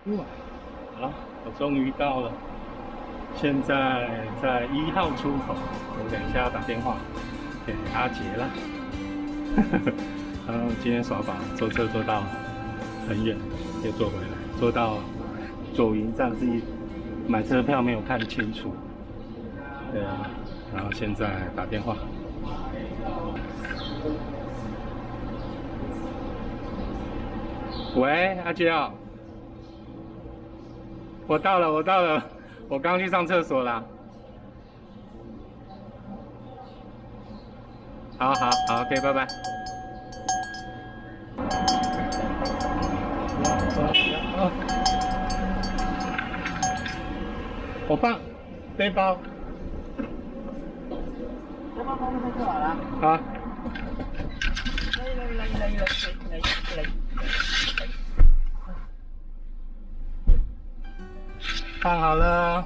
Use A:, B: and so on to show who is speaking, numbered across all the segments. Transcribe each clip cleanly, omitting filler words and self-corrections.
A: 哇，好，我终于到了，现在在1号出口，我等一下要打电话给阿杰了。然后今天耍宝，坐车坐到很远，又坐回来，坐到左营站自己买车票没有看清楚，对啊，然后现在打电话。喂，阿杰啊，我到了，我刚去上厕所啦。好，OK，拜拜。我放背包。
B: 背包放那边就好了。
A: 好。
B: 来。
A: 放好了。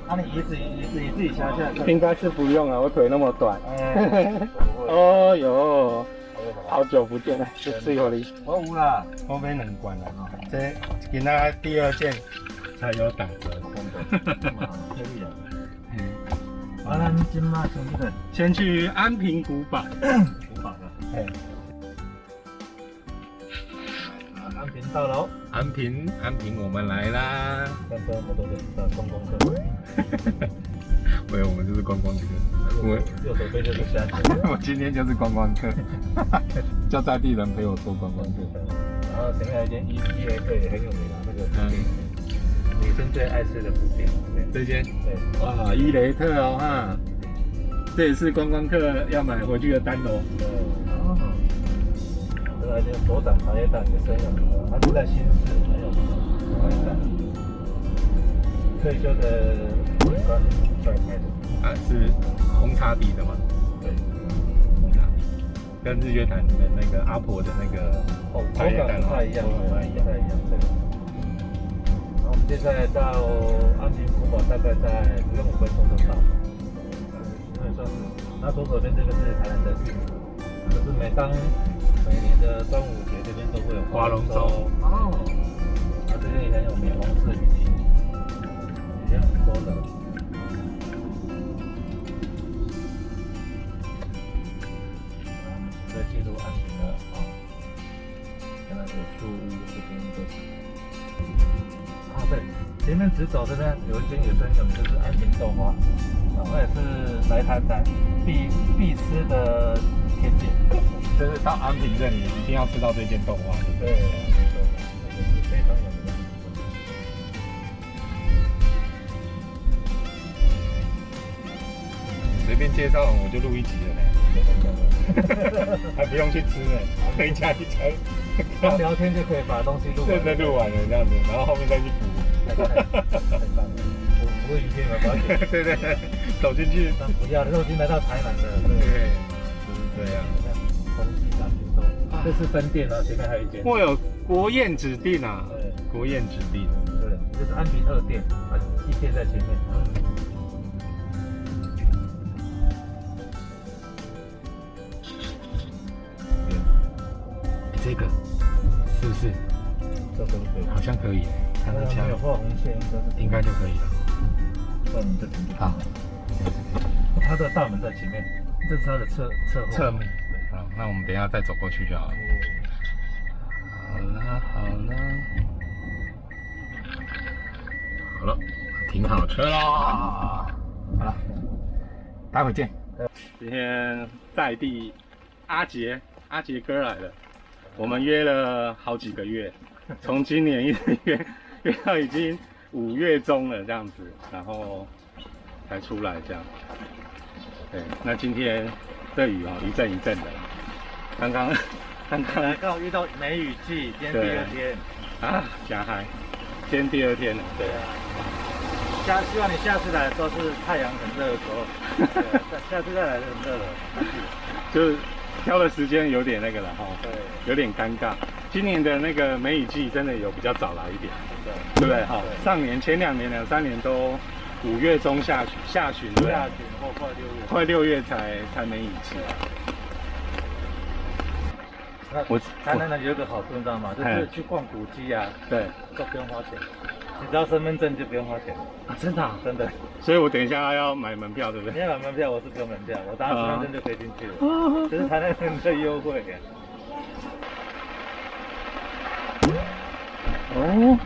B: 那你椅子你自己下去。
A: 应该是不用了，我腿那么短。哦哟，好久不见了，是有哩。
B: 我有啦，
A: 我买2罐了，这今仔第2件才有打折。
B: 啊，咱今嘛从这个
A: 先去安平古堡。
B: 古堡了。哎。安平到喽。
A: 安平，我们来啦！
B: 刚刚我都在观光客。
A: 对，我们就是观光客。我
B: 右手边就是山。
A: 我今天就是观光客，叫在地人陪我做观光客。
B: 然后前面还有一间伊雷克也很有名啊，那个女生最爱吃的布丁。
A: 这间。
B: 对。
A: 哇，伊雷特哦哈，这也是观光客要买回去的单楼。
B: 哦。这还有所长茶叶蛋也是很有名的，它就在新市很有名的茶叶蛋。退休的警官在开的。
A: 啊，是红茶底的吗？
B: 对，
A: 红茶底，跟日月潭的那个阿婆的那个
B: 茶叶蛋不太一样，不太一样。对。然后我们现在到安平古堡，大概在不用5分钟就到。因为算是，那左手边这个是台南的玉米，就是每年的端午节这边都会有
A: 划龙舟。
B: 哦。啊，这边也很有名，黄氏雨季，也很多人。再进入安平了啊，看到有树屋这边都是。啊，对，前面直走这边有一间也是很有名，就是安平豆花，那也是来台南必吃的甜点。
A: 就是到安平这里一定要吃到这间豆花。
B: 对，这个是非常有名的。
A: 随便介绍我就录1集了呢。还不用去吃呢，回家一家
B: 刚聊天就可以把东西录完，
A: 真的录完了这样子，然后后面再去补。
B: 太棒了，不会影片吗？
A: 对，走进去。
B: 不要了，都已经来到台南了。
A: 对，就是这样。
B: 空气安平豆，这是分店哦，前面还有一间。
A: 会有国宴指定啊，
B: 对，
A: 国宴指定。
B: 对，这是安平2店，啊，1店在前面。
A: 这个是不是？
B: 这都可以，
A: 好像可以，看得起来
B: 没有画红线，
A: 应该就可以了。
B: 那我们就停。
A: 好，
B: 它的大门在前面，这是它的侧面。
A: 好，那我们等一下再走过去就好了。好了，停好车啦。好了，待会见。今天在地阿杰哥来了，我们约了好几个月，从今年一直约到已经5月中了这样子，然后才出来这样。对，那今天这雨一阵一阵的，刚刚
B: 好遇到梅雨季，今天第2天
A: 啊，加嗨，今天第2天了。对啊，
B: 希望你下次来的时候是太阳很热的时候，下次再来就很热了。
A: 就是挑的时间有点那个了哈，
B: 对，
A: 有点尴尬。今年的那个梅雨季真的有比较早来一点，对不对？哈，上年前2年2、3年都5月中下旬，对，
B: 或快6月
A: 才梅雨季。
B: 台南人有一个好处，你知道吗？就是去逛古迹啊，
A: 对，
B: 都不用花钱，你只要身份证就不用花钱
A: 啊，真的、啊，
B: 真的。
A: 所以我等一下要买门票，对不
B: 你
A: 对？
B: 要买门票，我是不用门票，我搭身份证就可以进去了，这是台南人的优惠。
A: 哦，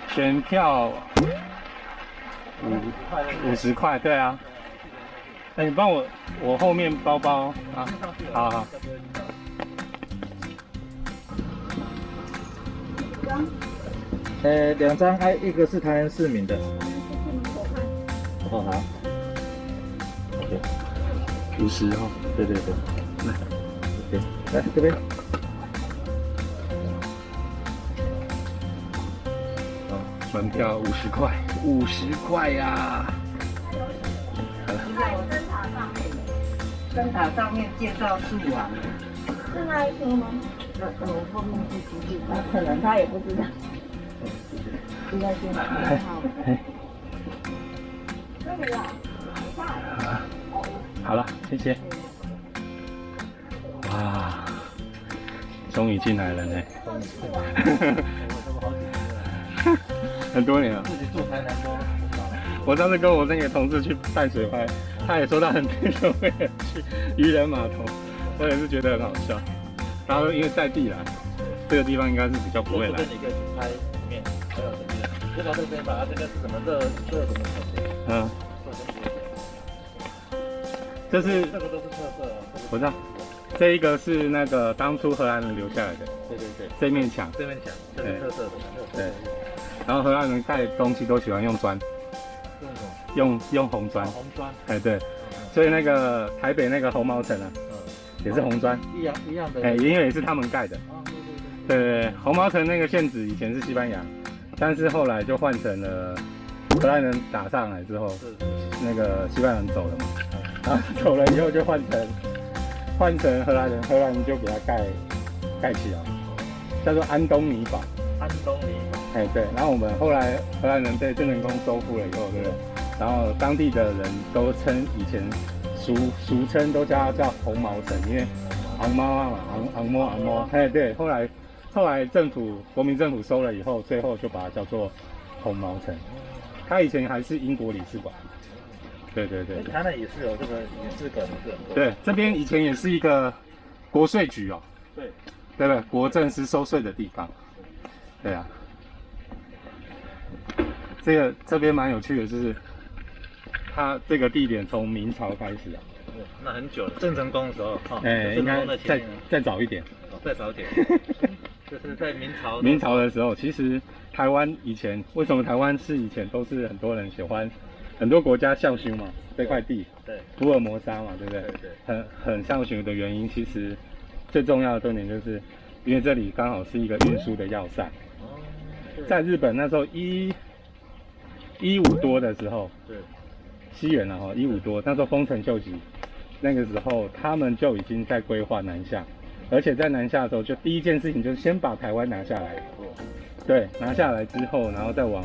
A: 全票50块，对啊。哎，你帮我后面包包啊，好好。
B: 2张，一个是台南市民的。哦，好。OK，
A: 50哦。
B: 对对对，
A: 来
B: ，OK， 来这边。
A: 门票50块，50块呀！
C: 在灯塔上面介绍树王，是那一棵吗？我后面去出去，那可能他也不知道，应该先买号。这里啊，
A: 好了，谢谢。哇，终于进来了呢。很多年了。
B: 自己住台南多。
A: 我上次跟我那个同事去淡水拍，他也说他很推崇为了去渔人码头，我也是觉得很好笑。然后因为在地啦，这个地方应该是比较不会来。
B: 你可以去拍里面，还有这边，就到这边吧，这个是什么热什么城？
A: 嗯，这是
B: 这个都是特色哦。
A: 我知道，这一个是那个当初荷兰人留下来的。
B: 对对对，
A: 这面墙。
B: 这面墙，这是特色的。
A: 对。然后荷兰人盖东西都喜欢用砖。用红砖，
B: 红砖，
A: 哎对，所以那个台北那个红毛城啊，也是红砖，
B: 一样的，
A: 哎，因为也是他们盖的，对，红毛城那个县址以前是西班牙，但是后来就换成了荷兰人打上来之后，那个西班牙人走了嘛，然后走了以后就换成荷兰人，荷兰人就给它盖起来，叫做安东尼堡，
B: 安东尼堡，
A: 哎对，然后我们后来荷兰人被郑成功收复了以后，对不对？然后当地的人都称以前俗称都叫它叫红毛城，因为昂猫啊嘛，昂猫，哎对，后来国民政府收了以后，最后就把它叫做红毛城。它以前还是英国领事馆。对。
B: 台南也是有这个领事馆，是很多。对，
A: 这边以前也是一个国税局哦。
B: 对
A: 不对？国政司收税的地方。对啊。这边蛮有趣的，就是。它这个地点从明朝开始啊，
B: 那很久了。郑成功的时候，
A: 哎，应该再早一点，
B: 再早一点，就是在明朝。
A: 明朝的时候，其实台湾以前为什么台湾是以前都是很多人喜欢，很多国家效忠嘛，这块地，对，福尔摩沙嘛，对不对？对，很效忠的原因，其实最重要的重点就是，因为这里刚好是一个运输的要塞。在日本那时候15多的时候，对。西元了哈，15多，那时候丰臣秀吉，那个时候他们就已经在规划南下，而且在南下的时候，就第一件事情就是先把台湾拿下来，对，拿下来之后，然后再往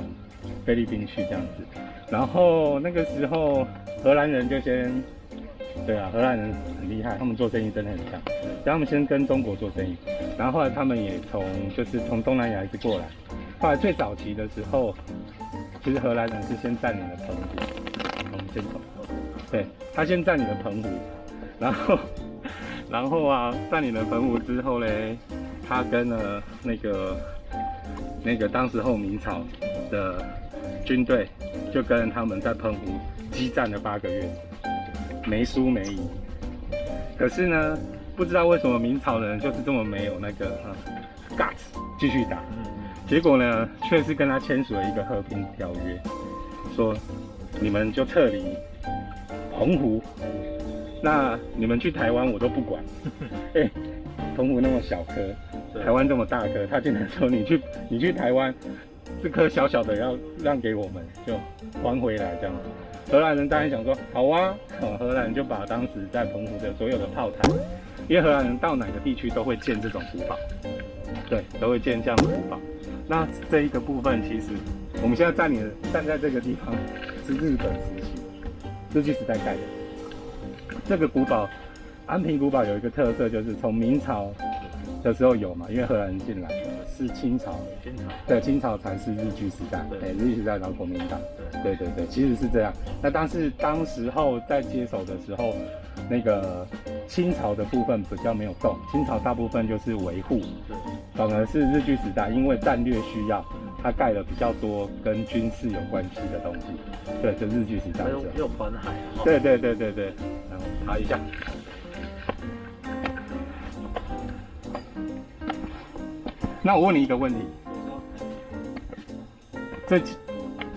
A: 菲律宾去这样子，然后那个时候荷兰人就先，对啊，荷兰人很厉害，他们做生意真的很强，然后他们先跟中国做生意，然后后来他们也从东南亚一直过来，后来最早期的时候，其实荷兰人是先占领了澎湖。我们先走，对，他先占领了澎湖，然后啊，占领了澎湖之后嘞，他跟了那个当时候明朝的军队，就跟他们在澎湖激战了8个月，没输没赢。可是呢，不知道为什么明朝人就是这么没有那个guts 继续打，结果呢，却是跟他签署了一个和平条约，说。你们就撤离澎湖，那你们去台湾我都不管。哎，澎湖那么小颗，台湾这么大颗，他竟然说你去台湾，这颗小小的要让给我们，就还回来这样。荷兰人当然想说好啊，荷兰人就把当时在澎湖的所有的炮台，因为荷兰人到哪个地区都会建这种古堡，对，都会建这样的古堡。那这一个部分其实我们现在站在这个地方。是日本时期，日据时代盖的。这个古堡安平古堡有一个特色，就是从明朝的时候有嘛，因为荷兰人进来，是清朝，对，清朝才是日据时代，对，日据时代然后国民党，对，其实是这样。那当时候在接手的时候，那个清朝的部分比较没有动，清朝大部分就是维护，反而是日据时代，因为战略需要，它盖了比较多跟军事有关系的东西，对，就日据时代
B: 又环海，
A: 对，然后爬一下。那我问你一个问题，这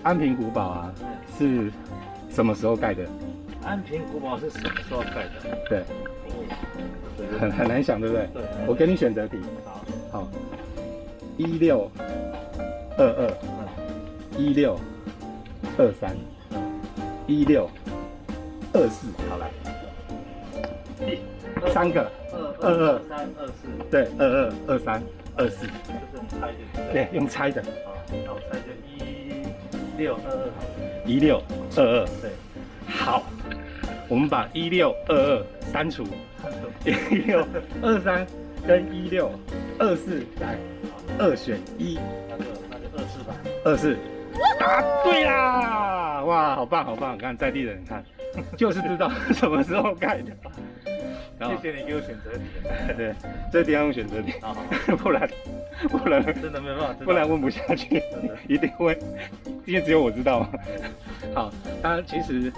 A: 安平古堡啊是什么时候盖的？
B: 安平古堡是什么时候盖的？
A: 对，很难想，对不对？
B: 对。
A: 我给你选择题。好，1622、1623、1624，好来，三个，22、
B: 3、24，
A: 对，22、23、24，
B: 就是用猜的。
A: 对，用猜的。
B: 好，那我猜就1622。
A: 1622，对，好，我们把1622删除，1623跟1624来，2选1，
B: 那就24吧。
A: 24，答对啦！哇，好棒好棒！你看在地人看，就是知道什么时候盖的。
B: 谢谢你给我选择题。
A: 对，这地方用选择题，不然
B: 真的没办法，
A: 不然问不下去，一定会，因为只有我知道嘛。好，当然其实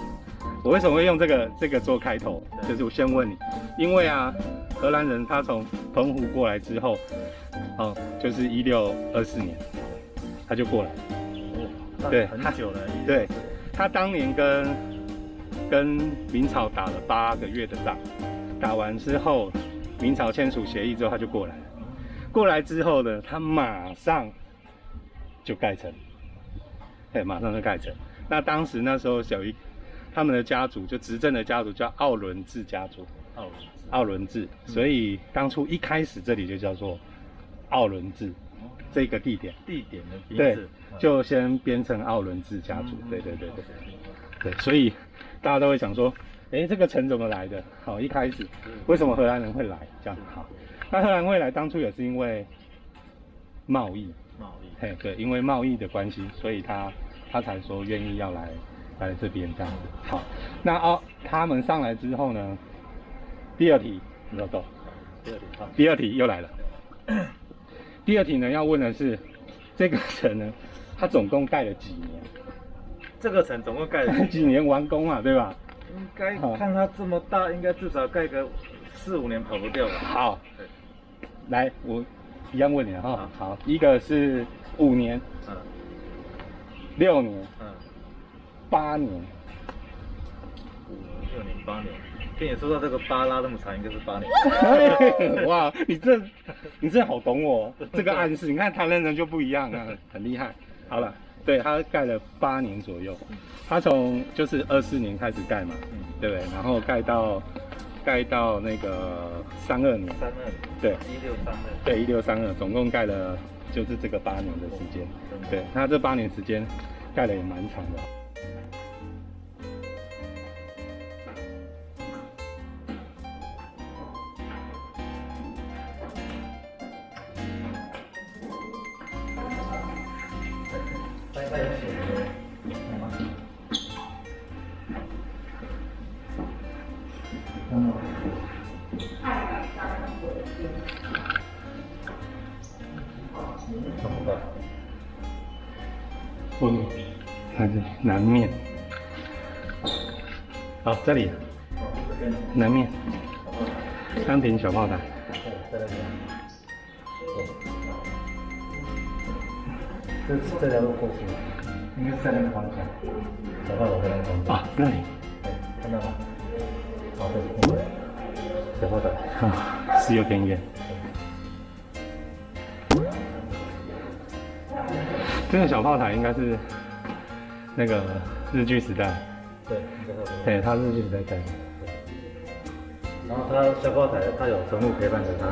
A: 我为什么会用这个做开头，就是我先问你，因为啊，荷兰人他从澎湖过来之后，哦，就是1624年，他就过来，对，
B: 很久了。
A: 对，他当年跟明朝打了8个月的仗。打完之后，明朝签署协议之后，他就过来了。过来之后呢，他马上就盖成，对，马上就盖成。那当时那时候他们的家族就执政的家族叫奥伦治家族，奥伦治，所以当初一开始这里就叫做奥伦治这个地点
B: 的名字，
A: 对，就先编成奥伦治家族，对，所以大家都会想说。这个城怎么来的？好，一开始为什么荷兰人会来？这样好，那荷兰会来当初也是因为贸易，对，因为贸易的关系，所以他才说愿意要来这边这样子。好，那他们上来之后呢，第二题，你知道第二题又来了。第二题呢要问的是，这个城呢，它总共盖了几年？
B: 这个城总共盖了
A: 几年完工嘛，对吧？
B: 应该看它这么大，应该至少盖个4、5年跑不掉吧。
A: 好，来，我一样问你哈。好，一个是5年，6年，8年。5
B: 年、6年、8年。跟你说到这个8拉那么长，应该是8
A: 年。哇，你这好懂我这个暗示。你看台南人就不一样啊，很厉害。好了。对，他盖了8年左右，他从就是24年开始盖嘛，对不对？然后盖到那个32年，对，1632，总共盖了就是这个8年的时间，对，他这8年时间盖了也蛮长的。看这南面，好，这里南面，安平小炮台。
B: 这条路过去，应该是在那个方向。小炮台在那个方向。
A: 啊，那里，
B: 看到吗？好的，小炮台。
A: 啊，是有点远。这个小炮台应该是那个日据时代，对，他日据时代盖的。
B: 然后他小炮台，他有神木陪伴着他。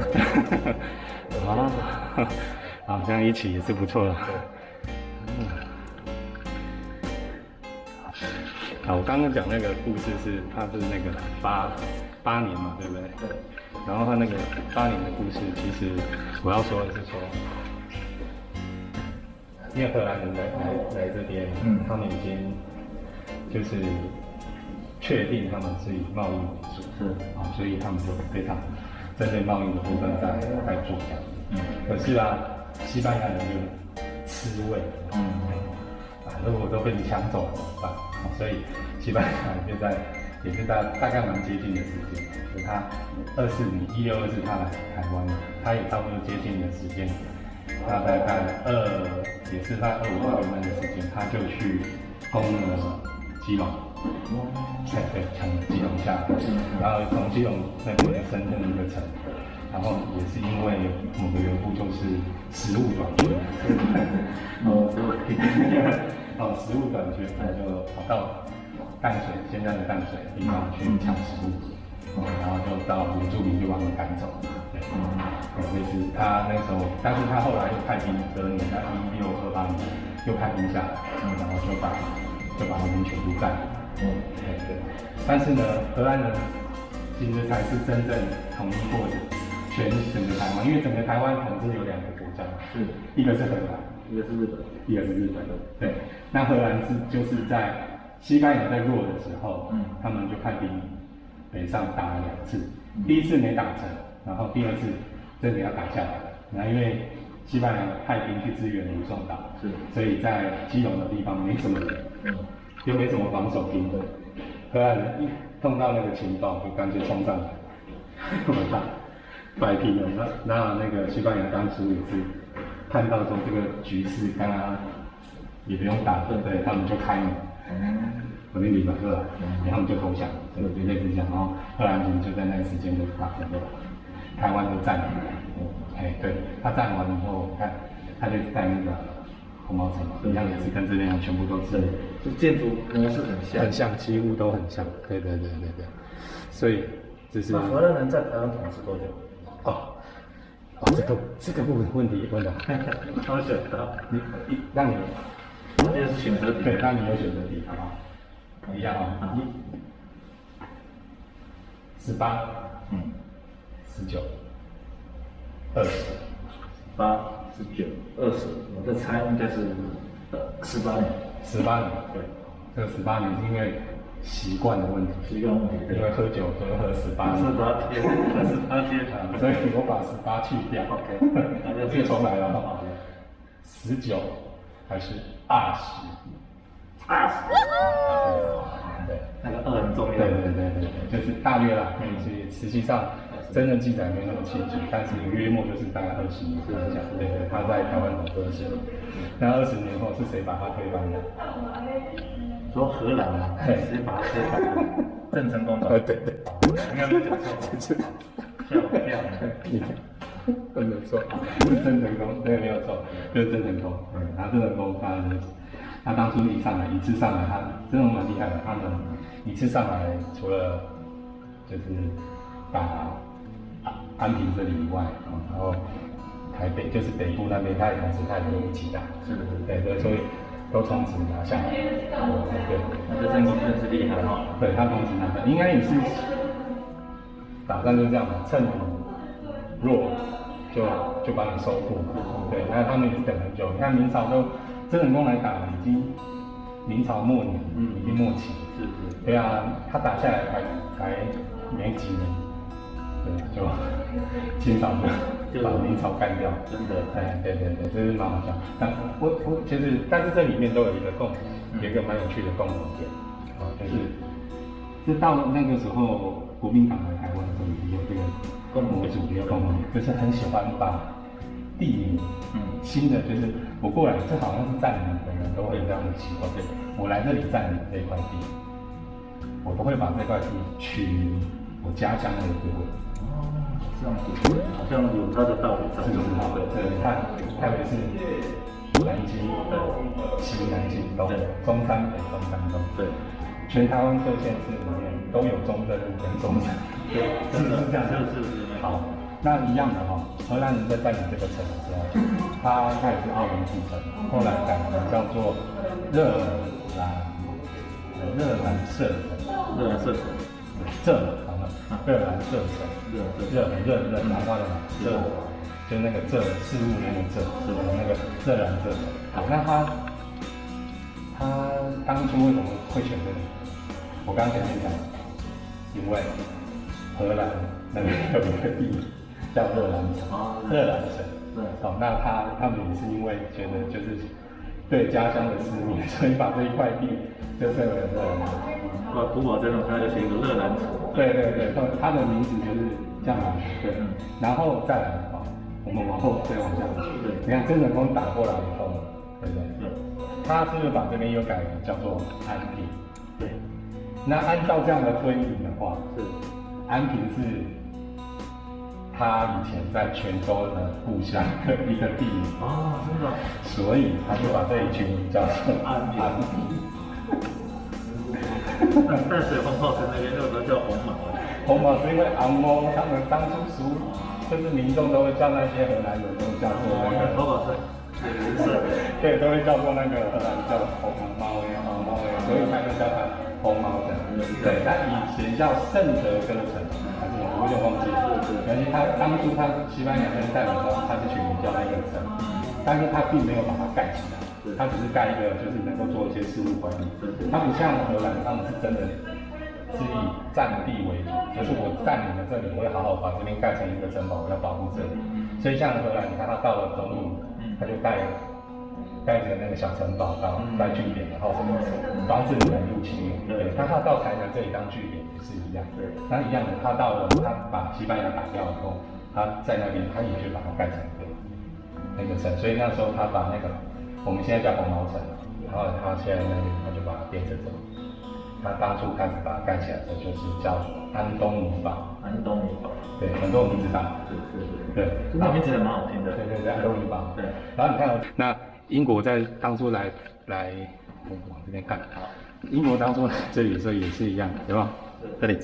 A: 啊，好，这样一起也是不错的。好，我刚刚讲那个故事是，他是那个8年嘛，对不对？对。然后他那个8年的故事，其实我要说的是说，因为荷兰人来这边，他们已经就是确定他们是以贸易为主，是啊，所以他们就非常针对贸易的部分在做这样。可是啊，西班牙人就吃味，如果都被你抢走了怎么办？所以西班牙就也是大概蛮接近的时间，就他1624他来台湾，他也差不多接近的时间，他大概也是在25、26年的时间，他就去攻那个基隆，对，抢基隆下来，然后从基隆那边深圳一个城，然后也是因为某个缘故，就是食物短缺，食物短缺，他就跑到淡水，现在的淡水地方去抢食物，然后就到原住民就把他们赶走，对，就是他那时候，但是他后来又派兵，隔年在1628年又派兵下来，然后就把他们全部占领，对，但是呢，荷兰人其实才是真正统一过的整个台湾，因为整个台湾统治有2个国家，是一个是荷兰，一个是日本，对，那荷兰就是在西班牙在弱的时候，他们就派兵北上打了2次，第一次没打成，然后第2次真的要打下来了。然后因为西班牙派兵去支援卢宋岛，所以在基隆的地方没什么人，又没什么防守兵的，荷兰人一碰到那个情报就干脆冲上来，摆平了。那个西班牙当初也是看到说这个局势，刚刚也不用打，对，他们就开门。我跟你讲，对吧？然后他们就投降，就类似这样。然后荷兰人就在那个时间就把整个台湾都占领了。对，他占完以后，看他就在那个红毛城，一样也是跟这边全部都是，
B: 就建筑模式
A: 很像，几乎都很像。对。所以只是。
B: 那荷兰人在台湾统治多久？
A: 这个问题问的，
B: 我选到
A: 让你。
B: 这是选择题，
A: 对，那你有选择题，好不好？一样哦，18，19，20，18、
B: 19、20，我在猜应该是18年。
A: 18年，对，这个18年是因为习惯的问题，因为喝酒喝18天，所以我把18去掉，OK， 那就重来了，好，19还是20？对，
B: 那个2很重要。
A: 对，就是大约啦，所以实际上真正记载没那么清楚，但是约莫就是大概20年这样讲。对，他在台湾统治20年，那20年后是谁把他推翻的？
B: 说荷兰啊，谁把他推翻的？郑成功吧？
A: 对，
B: 应该没有讲错，吓我一跳。
A: 没有错，是郑成功，对，没有错，就是郑成功。然后郑成功他当初一次上来，他真的蛮厉害的。他们一次上来，除了就是打安平这里以外，然后台北就是北部那边，他也同时派人一起打，对，所以都同时拿下来。对，
B: 那这郑成功真是厉害哈。
A: 对，他同时拿下，应该也是打仗就这样嘛，趁你弱就把你收复。对，那他们也是等很久。你看明朝都郑成功来打了，已经明朝末年，已经末期。是。对啊，他打下来才没几年，对，就清朝就把明朝干掉。
B: 真的。
A: 对，这是蛮好笑。但我其实，但是这里面都有一个蛮有趣的共同点，就是到那个时候国民党来台湾的时候，也有这个模组，也有共同点，就是很喜欢把地名，新的就是我过来，这好像是占领的人都会有这样的习惯，对，我来这里占领这块地，我都会把这块地取我家乡的一个位置。
B: 这样子好像有它的道理，
A: 是不是？对，看特别是南京、西南京东、中山北、中山东，对，全台湾各县市里面都有中正路跟中山，对，是不是这样？是。好，那一样的哈，荷兰人在占领这个城的时候，他也是奥林匹克城，后来改名叫做热兰社城，这热兰浙城，热兰花的兰，浙就是那个浙事物那个浙，那个热兰浙城。好，那他当初为什么会选这里？我刚刚前面讲，因为荷兰那边有一个地叫热兰城，热兰城。好，那他们也是因为觉得就是对家乡的思念，所以把这一块地就设为热兰城。
B: 古堡这种他就写一个热兰城。对，
A: 他的名字就是这样来的。对，然后再来的话，我们往后再往下走。对，你看真人宫打过来以后，对不对？对。他是不是把这边又改名叫做安平？对。那按照这样的推理的话，是安平是他以前在泉州的故乡的一个地名
B: 啊，真的。
A: 所以他就把这一群叫做安平。
B: 淡水红毛城那边为什么叫红毛？
A: 红毛是因为昂猫他们当初就是民众都会叫那些荷兰人都叫做那个
B: 红毛城，
A: 对，都会叫做那个荷兰叫红毛所以他就叫它红毛城。对，他以前叫圣德哥城还是什么，我有点忘记了。但是他当初西班牙人带领他是取名叫那个城，但是他并没有把它盖起来。它只是盖一个，就是能够做一些事务管理。它不像荷兰，他们是真的是以占地为主，就是我占领了这里，我会好好把这边盖成一个城堡，我要保护这里。所以像荷兰，你看他到了中印，他就盖着那个小城堡盖据点，然后防止你们入侵。对，他到台南这里当据点也是一样。对，那一样的，他把西班牙打掉以后，他在那边他也就把它盖成一个那个城，所以那时候他把那个。我们现在叫红毛城，然后他现在那边他就把它变成这个。他当初开始把它盖起来的时候，就是叫安东尼堡。
B: 安东尼堡，对，
A: 很多人知道。对，
B: 这个名字也蛮好听的。
A: 对，安东尼堡。对，然后你看，那英国在当初来，往这边看，英国当初来这里的时候也是一样，对吧？这里。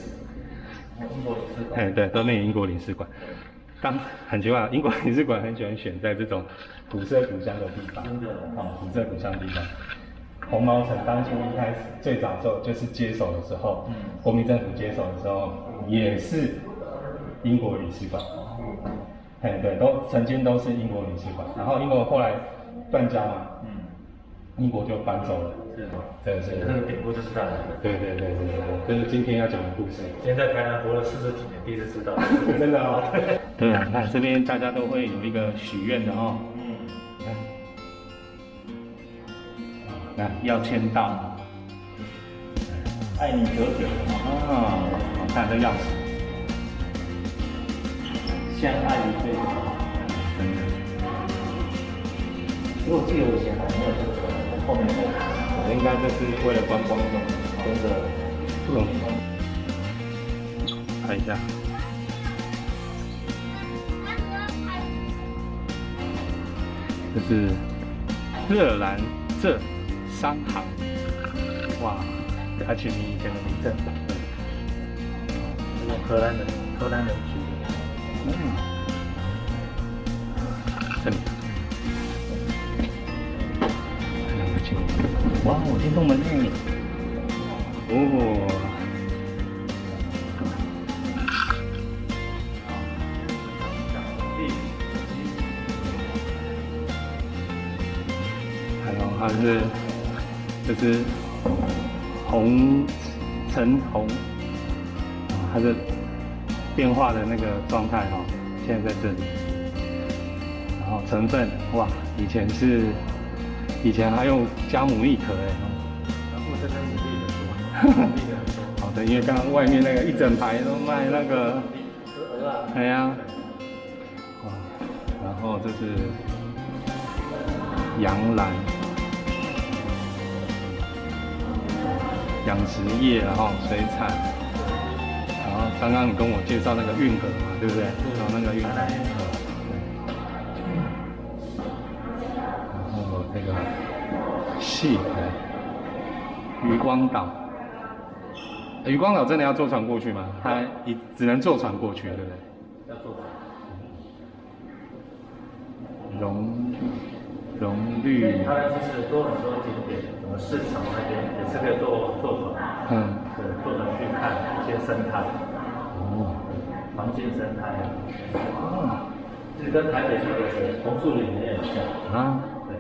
B: 英国领事馆。
A: 对，都那个英国领事馆。很奇怪，英国领事馆很喜欢选在这种古色古香的地方，古色古香的地方。红毛城当初一开始最早时候就是接手的时候，国民政府接手的时候也是英国领事馆，对，曾经都是英国领事馆，然后英国后来断交嘛，英国就搬走了。对，
B: 这个典故就是这样的。
A: 对，这是今天要讲的故事。
B: 今天在台南活了40几年，第一次知道。
A: 真的哦。对啊，看这边大家都会有一个许愿的哦。那要签到。
B: 爱你久久。
A: 我看这钥匙。
B: 相爱一辈子。
A: 真的。
B: 因为我记得我以前还没有这个，后面
A: 我应该就是为了观光用，
B: 真的。
A: 拍一下。这是热兰浙商行，哇，给他取名以前的名称。
B: 荷兰人取的。
A: 这里。哇，电动门诶！哦。它就是橙红，它是变化的那个状态哈，现在在这里。然后成分哇，以前还用加牡蛎壳哎，
B: 我这边牡蛎的多，
A: 好的，因为刚刚外面那个一整排都卖那个，哎呀，哇，然后这是洋兰。养殖业，然后水产，然后刚刚你跟我介绍那个运河嘛，对不对？然后那个运河，然后这个戏渔光岛，渔光岛真的要坐船过去吗？它只能坐船过去，对不对？
B: 要坐船。
A: 荣绿，
B: 它就是多很多景点，什么市场那边也是可以坐船，对，坐船去看一些生态。环境生态啊。哦，这跟台北那个红树林也很像啊。对。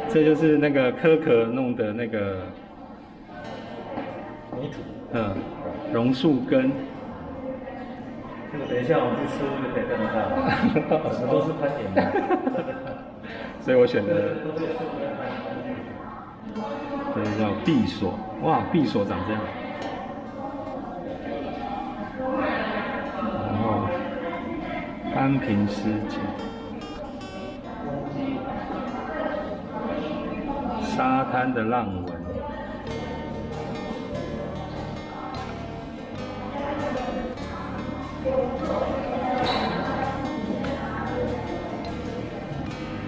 A: 这就是那个可可弄的那个
B: 泥土。
A: 榕树根。
B: 这个等一下我们去书就可以看得到，什么都是攀岩的。
A: 所以我选的这个叫闭锁，哇，闭锁长这样。然后安平狮井，沙滩的浪纹。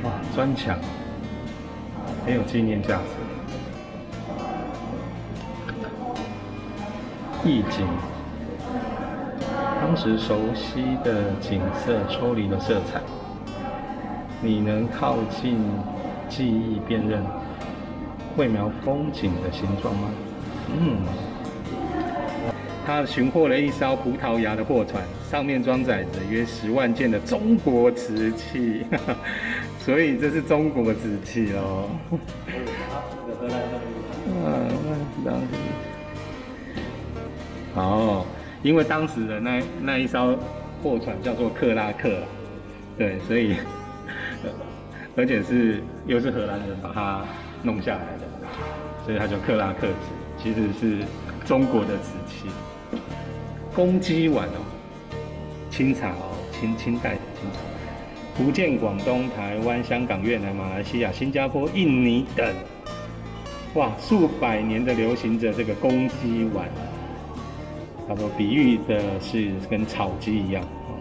A: 哇，砖墙很有纪念价值。意境，当时熟悉的景色抽离了色彩，你能靠近记忆辨认绘描风景的形状吗？他寻获了一艘葡萄牙的货船，上面装载着约10万件的中国瓷器，所以这是中国瓷器哦。哦，因为当时的那一艘货船叫做克拉克啦，对，所以而且又是荷兰人把它弄下来的，所以它叫克拉克瓷，其实是中国的瓷器。公鸡碗哦，清朝哦，清代的清朝，福建、广东、台湾、香港、越南、马来西亚、新加坡、印尼等，哇，数百年的流行着这个公鸡碗，差不多比喻的是跟草鸡一样哦。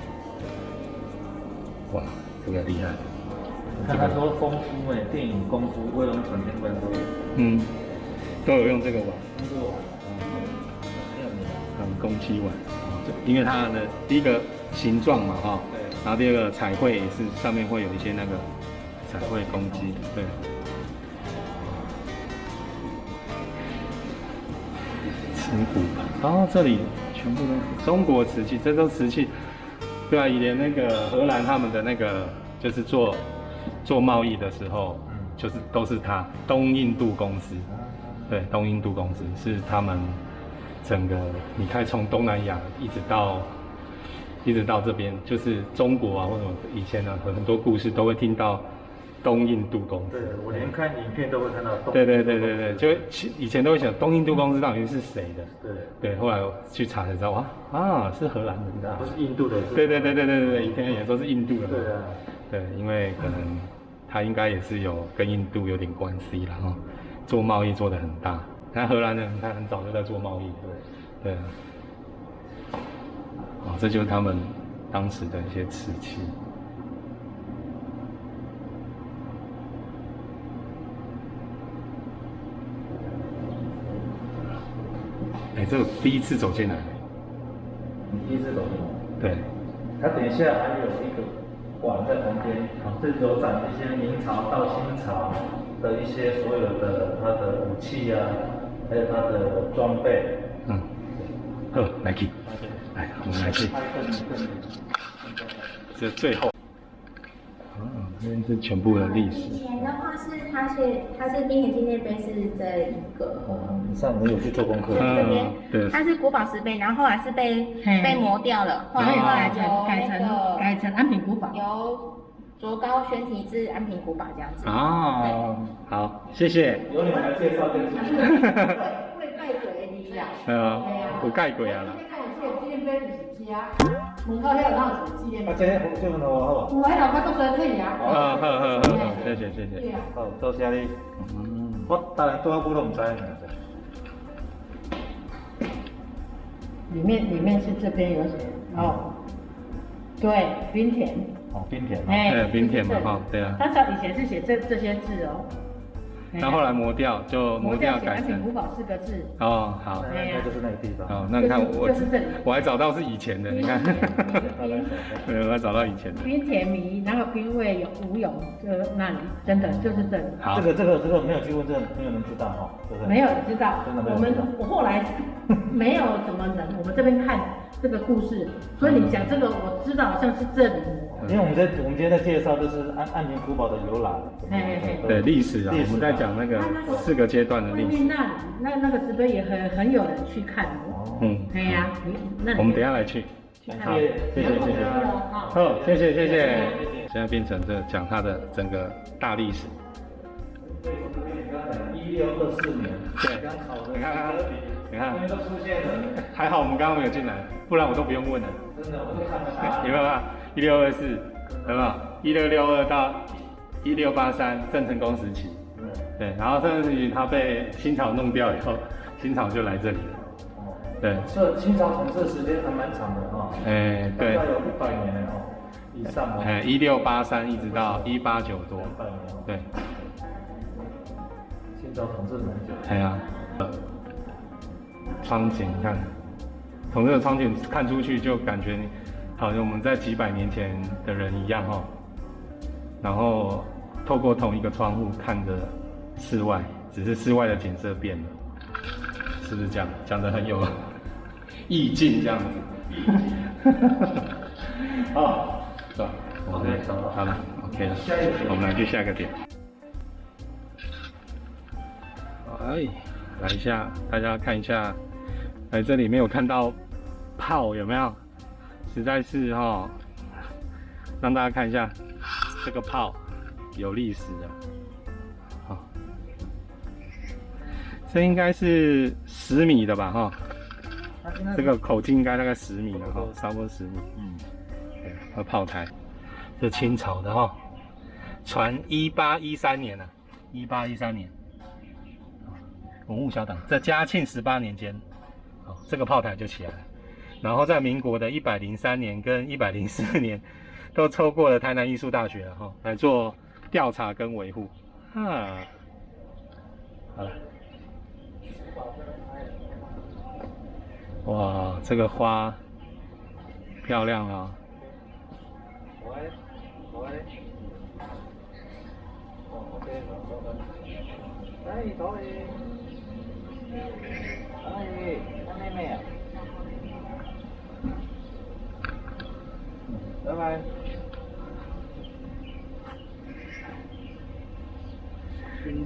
A: 哇，这个厉害！
B: 看他说功夫电影功夫为龙传天官
A: 都有用这个碗。公鸡碗，因为它的第一个形状嘛，然后第二个彩绘也是上面会有一些那个彩绘公鸡，对。瓷骨，然后这里全部都是中国瓷器，这都瓷器，对啊，以前那个荷兰他们的那个就是做贸易的时候，就是都是它东印度公司，对，东印度公司是他们。整个你看，从东南亚一直到这边，就是中国啊，或者以前呢，很多故事都会听到东印度公司。
B: 对，我连看影片都会看到东。
A: 对，就以前都会想东印度公司到底是谁的？对，后来去查才知道是荷兰人的，
B: 不是印度的。
A: 对，以前也都是印度的。对啊，对，因为可能他应该也是有跟印度有点关系啦，做贸易做得很大。那荷兰人他很早就在做贸易，对，这就是他们当时的一些瓷器。这个第一次走进来。
B: 你第一次走进来？
A: 对。
B: 它等一下还有一个馆在旁边，这有展一些明朝到清朝的一些所有的它的武器啊。还有它的装备，
A: 来去，来，我们来去。这最后，这边是全部的历史。
D: 以前的话它是冰田纪念碑是这一个。
B: 你有去做功课？
D: 这边，
A: 对，
D: 它是国宝石碑，然后后来是被磨掉了，后来
C: 改成安平古堡。
D: 由卓高宣题至安平古堡这样子。
A: 好，谢谢。
B: 由你们来介绍这个。
C: 会盖鬼的呀。
A: 有盖鬼啊啦。
C: 纪念碑就是这，门口遐有哪有纪念碑？
B: 这份好不好？
C: 有迄老板都在退啊。
A: 好，谢谢。
B: 好，多谢你。我当然多少我都唔知。
C: 里面是这边有什么？对，冰田。
B: 冰田。
A: 冰田嘛，对啊。
C: 他以前是写这些字哦。
A: 然后后来磨掉，就磨掉改成
C: 安平古堡4个字。
A: 哦，好，
B: 那应该就是那个地方。
A: 哦，那你看
C: 就是这里，
A: 我还找到是以前的，你看，对，我还找到以前的。
C: 滨田迷，然后滨味有吴永，就那里，真的就是这里。
A: 好，
B: 这个没有去问，这没有人知道哈，对不对？
C: 没有人知道，
B: 真的没有人知道
C: 我后来没有什么人，我们这边看这个故事，所以你讲这个我知道好像是这里。
B: 因为我们今天在介绍就是安平古堡的由来，
A: 对历史啊，我们在讲那个4个阶段的历史。
C: 那里那个石碑也很有人去看的。对呀，
A: 我们等一下来去。好，谢谢。好，谢谢。现在变成这讲它的整个大历史。
B: 1624年，
A: 对，你看，
B: 都出现了。
A: 还好我们刚刚没有进来，不然我都不用问了。
B: 真的，我都看得到。
A: 有没有看？1624，有没有？1662到1683郑成功时期。对，然后郑成功时期他被清朝弄掉以后，清朝就来这里了。对，
B: 这清朝统治时间还蛮长的哈。
A: 对，
B: 大概有100年了哦，以上哦。
A: 1683一直到1890多。
B: 200年哦。
A: 对。
B: 清朝统治蛮久。
A: 哎呀，窗景你看，从这个窗景看出去就感觉好像我们在几百年前的人一样哈。然后透过同一个窗户看着室外，只是室外的景色变了，是不是这样？讲得很有意境这样子。好，是吧？好了 ，OK 了，我们来去下一个点。哎，来一下，大家看一下，来这里没有看到炮有没有？实在是哈，让大家看一下这个炮有历史的。好，这应该是10米的吧哈？这个口径应该大概10米了哈，差不多10米。对，和炮台，这清朝的哈，传1813年了，1813年。文物小党在嘉庆18年间，这个炮台就起来了。然后在民国的103年跟104年，都抽过了台南艺术大学了哈，来做调查跟维护。好了，哇，这个花漂亮啊！
B: 妹妹啊，拜拜。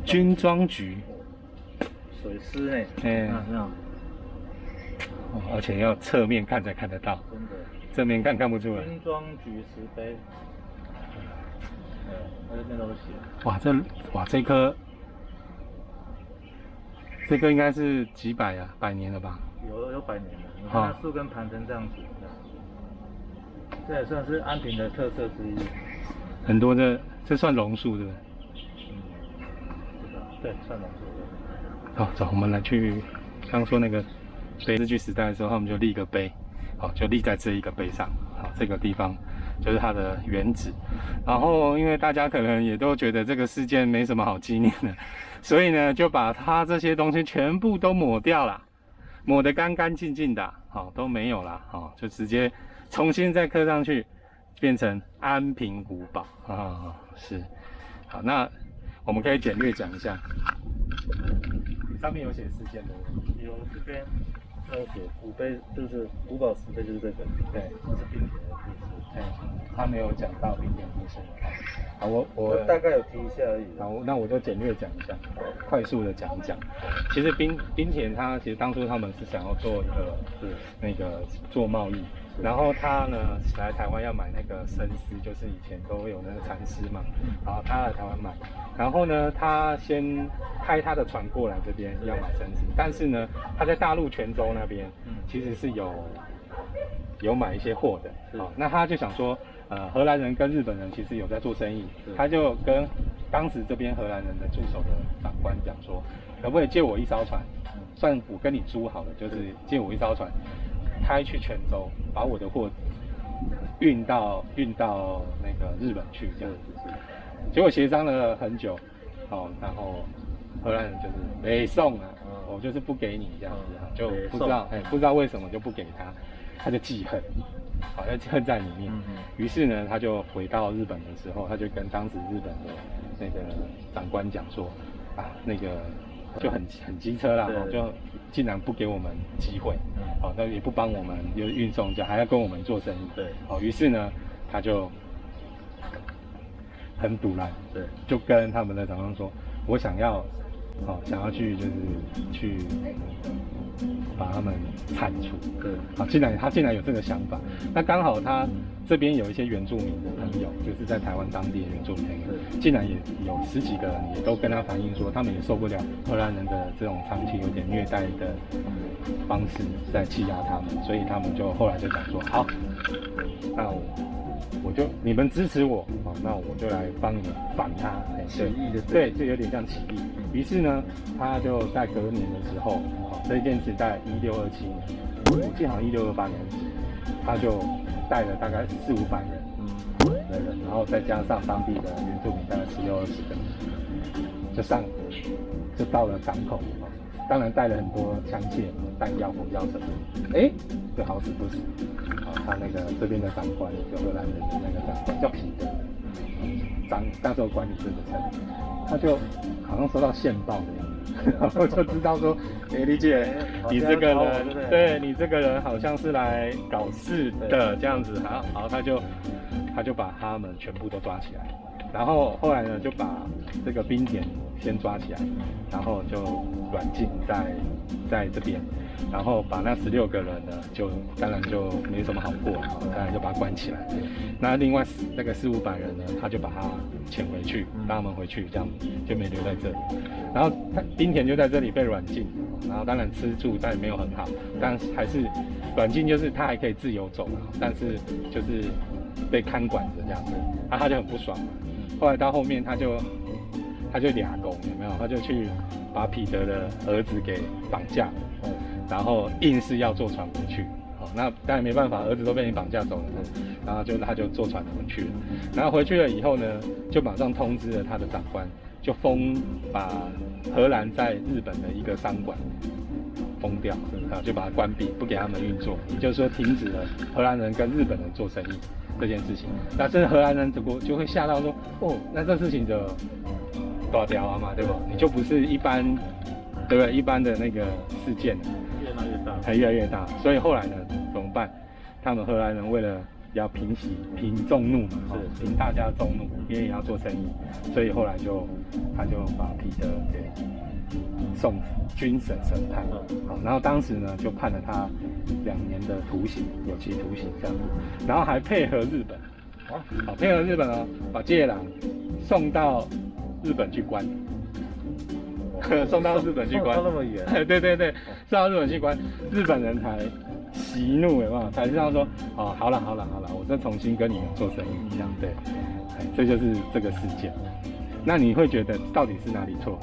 A: 军装局，
B: 水师哎，
A: 而且要侧面看才看得到，
B: 真的，
A: 正面看不出来。
B: 军装局石碑，那边都写。
A: 哇，这棵应该是几百啊，100年了吧？
B: 有100年了，你看它树根盘成这样子，这也算是安平的特色之一。
A: 很多这算榕树对不对？
B: 对，算榕树的。
A: 好，走，我们来去刚说那个碑，日据时代的时候，他们就立个碑，好，就立在这一个碑上，好，这个地方就是它的原址。然后因为大家可能也都觉得这个事件没什么好纪念的，所以呢就把它这些东西全部都抹掉了，抹得干干净净的，好，都没有了，好，就直接重新再刻上去，变成安平古堡啊，是，好，那我们可以简略讲一下，上面有写事件的，
B: 有这边有写古碑，就是古堡石碑，就是这个，
A: 对，
B: 这是冰田的故事，
A: 对，他没有讲到冰田故事，好，我
B: 大概有提一下而已。
A: 好，那我就简略讲一下，快速的讲一讲。其实冰田他其实当初他们是想要做一个那个做贸易，然后他呢来台湾要买那个生丝，就是以前都会有那个蚕丝嘛，然后他来台湾买，然后呢他先开他的船过来这边要买生丝，但是呢他在大陆泉州那边其实是有买一些货的，好，那他就想说，荷兰人跟日本人其实有在做生意，他就跟当时这边荷兰人的驻守的长官讲说，可不可以借我一艘船，算我跟你租好了，就是借我一艘船，开去泉州，把我的货运到那个日本去这样子。结果协商了很久，好，然后荷兰人就是没送啊，我就是不给你这样子啊，就不知道为什么就不给他，他就记恨，好像恨在里面。于是呢，他就回到日本的时候，他就跟当时日本的那个长官讲说，啊，那个就很机车啦，就竟然不给我们机会，好，那也不帮我们就运送，就还要跟我们做生意，对，好，于是呢，他就很堵拦，对，就跟他们的长官说，我想要去就是去把他们铲除，对，好，他竟然有这个想法，那刚好他这边有一些原住民的朋友，就是在台湾当地的原住民朋友，竟然也有10几个人也都跟他反映说，他们也受不了荷兰人的这种长期有点虐待的方式在欺压他们，所以他们就后来就讲说，好，那我就你们支持我，好，那我就来帮你们反他，起义的，对，就有点像起义。于是呢，他就在隔年的时候，这一件事在1627年，我记得好像1628年，他就带了大概400-500人的人，然后再加上当地的原住民大概16-20个，就到了港口，当然带了很多枪械、弹药、火药什么的，就好死不死，他那个这边的长官，就荷兰人的那个长官叫彼得，那时候管理这个城，他就好像收到线报的样子，然后就知道说，理解，你这个人，对你这个人好像是来搞事的这样子，好，他就把他们全部都抓起来，然后后来呢，就把这个冰田先抓起来，然后就软禁在这边。然后把那16个人呢，当然就没什么好过，当然就把他关起来。那另外那个400-500人呢，他就把他遣回去，让他们回去，这样就没留在这里。然后冰田就在这里被软禁，然后当然吃住但没有很好，但还是软禁就是他还可以自由走，但是就是被看管着这样子，他就很不爽。后来到后面他就俩公有没有？他就去把彼得的儿子给绑架。然后硬是要坐船回去，好，那当然没办法，儿子都被你绑架走了，然后他就坐船回去了。然后回去了以后呢，就马上通知了他的长官，就把荷兰在日本的一个商馆封掉，就把它关闭，不给他们运作，也就是说停止了荷兰人跟日本人做生意这件事情。那这荷兰人就会吓到说，那这事情就大条啊嘛，对不？你就不是一般，对不对？一般的那个事件。越来越大，所以后来呢，怎么办？他们荷兰人为了要平众怒嘛，平大家的众怒，因为也要做生意，所以后来他就把彼得给送军审审判，好，然后当时呢就判了他2年的徒刑，有期徒刑这样子，然后还配合日本，好，配合日本哦，把芥郎送到日本去关。送到日本去关，
B: 那么远，
A: 对，送到日本去关，日本人才息怒，有没有？才这样说，好了，我再重新跟你们做生意，这样对，这就是这个事件。那你会觉得到底是哪里错？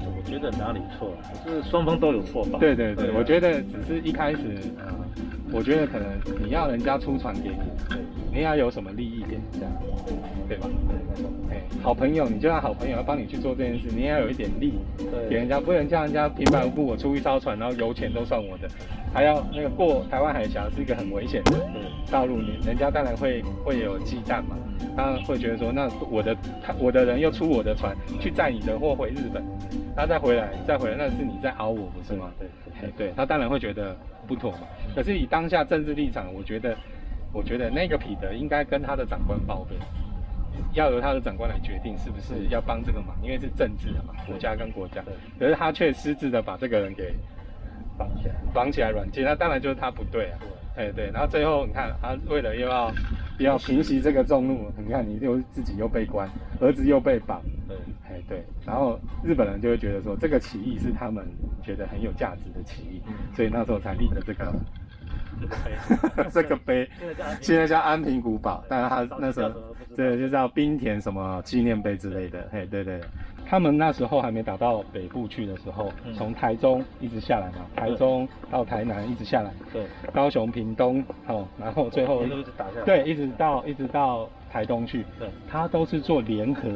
B: 我觉得哪里错，就是双方都有错吧？
A: 对，我觉得只是一开始，我觉得可能你要人家出船给你，你要有什么利益点这样，对吧？好朋友，你就让好朋友要帮你去做这件事，你也要有一点利，给人家，不能叫人家平白无故我出一艘船，然后油钱都算我的，还要那个过台湾海峡是一个很危险的道路，人家当然会有忌惮嘛，他会觉得说，那我的人又出我的船去载你的货回日本，他再回来，那是你在熬我，不是吗？对，他当然会觉得不妥嘛。可是以当下政治立场，我觉得那个彼得应该跟他的长官报备。要由他的长官来决定是不是要帮这个忙，因为是政治的嘛，国家跟国家。可是他却私自的把这个人给绑起来软禁，那当然就是他不对啊。对，然后最后你看，他为了又要平息这个众怒，你看你自己又被关，儿子又被绑，对，然后日本人就会觉得说这个起义是他们觉得很有价值的起义，所以那时候才立了这个碑，现在叫安平古堡，但是他那时候就叫冰田什么纪念碑之类的，对，他们那时候还没打到北部去的时候，从台中一直下来嘛，台中到台南一直下来，对，高雄、屏东，然后最后对，一直到台东去，对，他都是做联合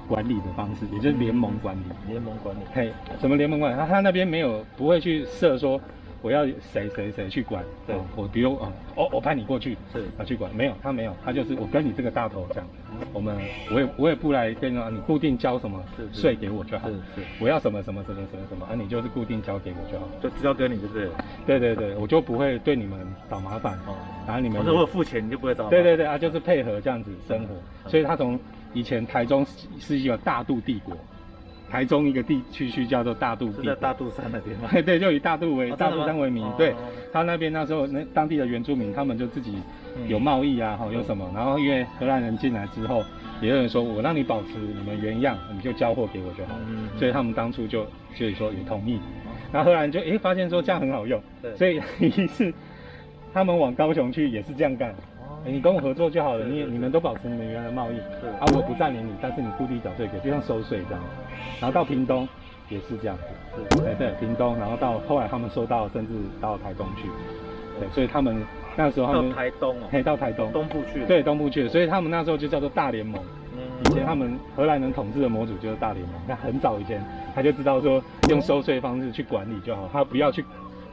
A: 管理的方式，也就是联盟管理。
B: 联盟管理。
A: 嘿，什么联盟管理？他那边没有不会去设说我要谁去管。
B: 对，
A: 我比如我派你过去
B: 是
A: 去管，没有，他就是我跟你这个大头这样，我也不来跟你固定交什么税给我就好。是，我要什么你就是固定交给我就好。
B: 就交给你就对了。
A: 对，我就不会对你们找麻烦哦。然后你们
B: 如果付钱你就不会找麻
A: 烦。对，就是配合这样子生活。所以他从以前台中是一个大肚帝国。台中一个地区叫做大肚，
B: 是在大肚山那边吗？
A: 对，就以大肚山为名。对，他那边那时候当地的原住民，他们就自己有贸易啊，有什么，然后因为荷兰人进来之后，也有人说我让你保持你们原样，你就交货给我就好。所以他们当初所以说也同意。然后荷兰人就发现说这样很好用，所以于是他们往高雄去也是这样干。你跟我合作就好了，你们都保持你们原来的贸易，我不占领你，但是你固定缴税给，就像收税这样。然后到屏东也是这样子，对，屏东，然后到后来他们收到，甚至到台中去，对，所以他们那时候他们
B: 到台东
A: 到台东
B: 东部去，
A: 对，东部去，所以他们那时候就叫做大联盟。以前他们荷兰人统治的模组就是大联盟，那很早以前他就知道说用收税方式去管理就好，他不要去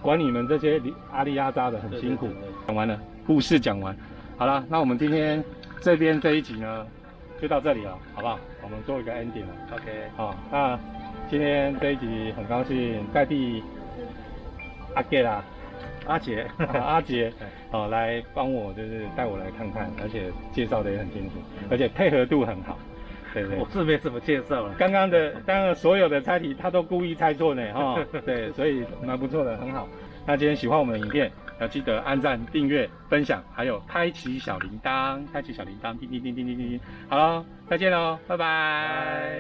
A: 管你们这些阿里阿扎的很辛苦。讲完了，故事讲完。好了，那我们今天这边这一集呢，就到这里了，好不好？我们做一个 ending 了。
B: OK。
A: 好，那今天这一集很高兴在地阿杰来帮我，就是带我来看看，而且介绍的也很清楚，而且配合度很好。对，
B: 我是没怎么介绍了。
A: 刚刚所有的猜题他都故意猜错呢，对，所以蛮不错的，很好。那今天喜欢我们的影片，要记得按赞、订阅、分享，还有开启小铃铛，叮叮叮叮叮叮。好了，再见喽，拜拜。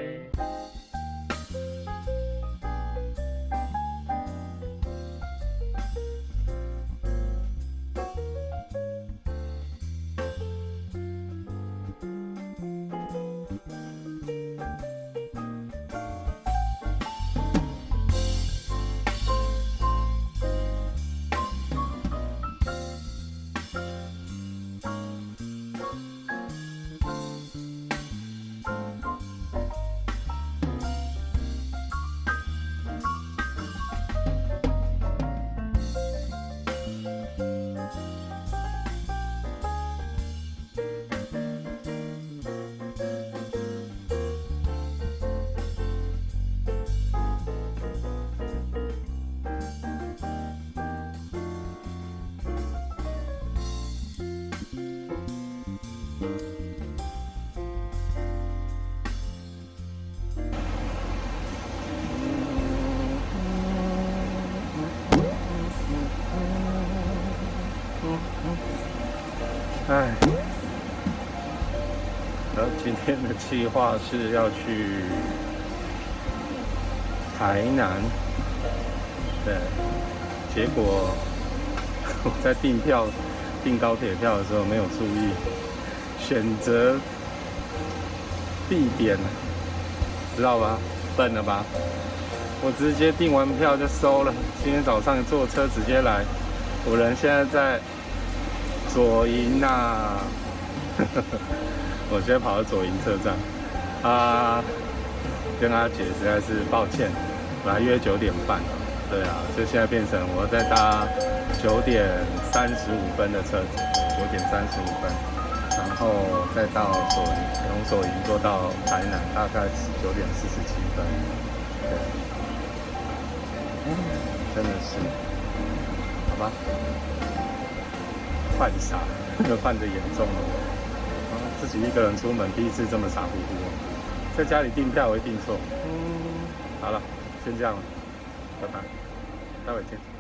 A: 然后今天的计划是要去台南，对，结果我在订高铁票的时候没有注意选择地点，知道吧？笨了吧？我直接订完票就收了，今天早上坐车直接来，我人现在在左营啊，我现在跑到左营车站，跟阿姐实在是抱歉，本来约9点半，对啊，就现在变成我要再搭9点35分的车子，9点35分，然后再到左营，从左营坐到台南，大概是9点47分，对，真的是，好吧。犯傻，犯得严重了。自己一个人出门，第一次这么傻乎乎。在家里订票我会订错。好了，先这样了，拜拜，待会见。